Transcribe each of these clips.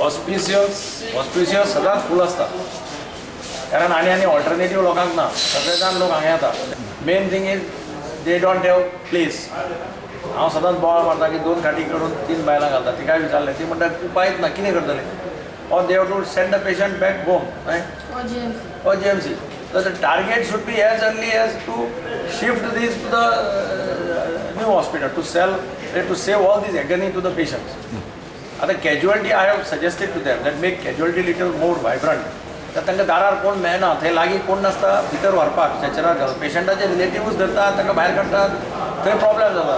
Auspicious सदांच फूल आसता कारण आनी ऑल्टरनेटीव लोकांक ना सगळे जाण लोक हांगा येता main thing is they don't have place हांव सदांच बोवाळ मारता की 2 खाटी करून 3 बायलां घालता ती काय विचारलें ती म्हणटा उपायच ना कितें करतले or they have to send the patient back home, right? Or GMC. So the target should be as early as to shift this to the new hospital to save all this agony to the patients. At the casualty, I have suggested to them that make casualty little more vibrant. तर तांकां दारार कोण मेळना थंय लागीं कोण नासता भितर व्हरपाक स्ट्रेचरार पेशंटाचे रिलेटिव्स धरतात तांकां भायर काडटात थंय प्रॉब्लेम जाता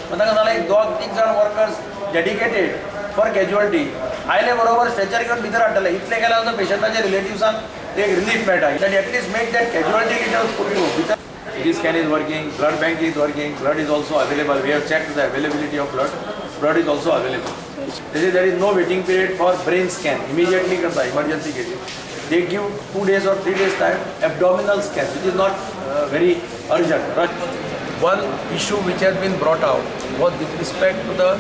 मागीर तांकां नाल्यार 2-3 जाण वर्कर्स डेडिकेटेड फॉर कॅज्युअलिटी आयले बरोबर स्ट्रेचर घेवन भितर हाडटले इतले केल्यार सुद्दां पेशंटाच्या रिलेटिव्सांक एक रिलीफ मेळटा that at least make that casualty little full to भितर CT scan is working, blood bank is working, blood is also available. We have checked the availability of blood. Blood is also available. There is no waiting period for brain scan. Immediately karta emergency cases. They give 2 days or 3 days time abdominal scan, which is not very urgent. One issue which has been brought out was with respect to the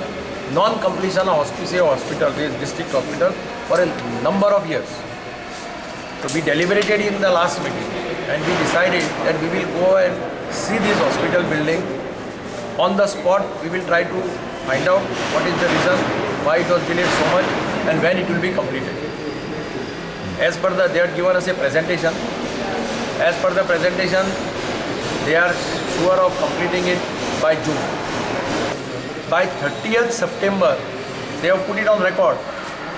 non-completion of Hospice Hospital, this district hospital, for a number of years. So we deliberated in the last meeting and we decided that we will go and see this hospital building on the spot. We will try to find out what is the reason why it was delayed so much and when it will be completed. As per they had given us a presentation. As per the presentation, they are sure of completing it by June. By 30th September, they have put it on record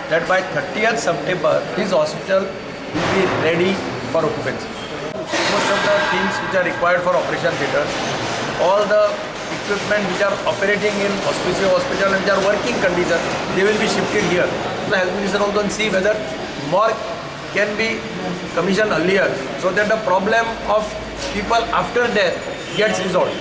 that by 30th September, this hospital will be ready for occupancy. Most of the things which are required for operation theatres, all the equipment which are operating in Hospice Hospital and which are working condition, they will be shifted here. The health minister also see whether more can be commissioned earlier so that the problem of people after death gets resolved.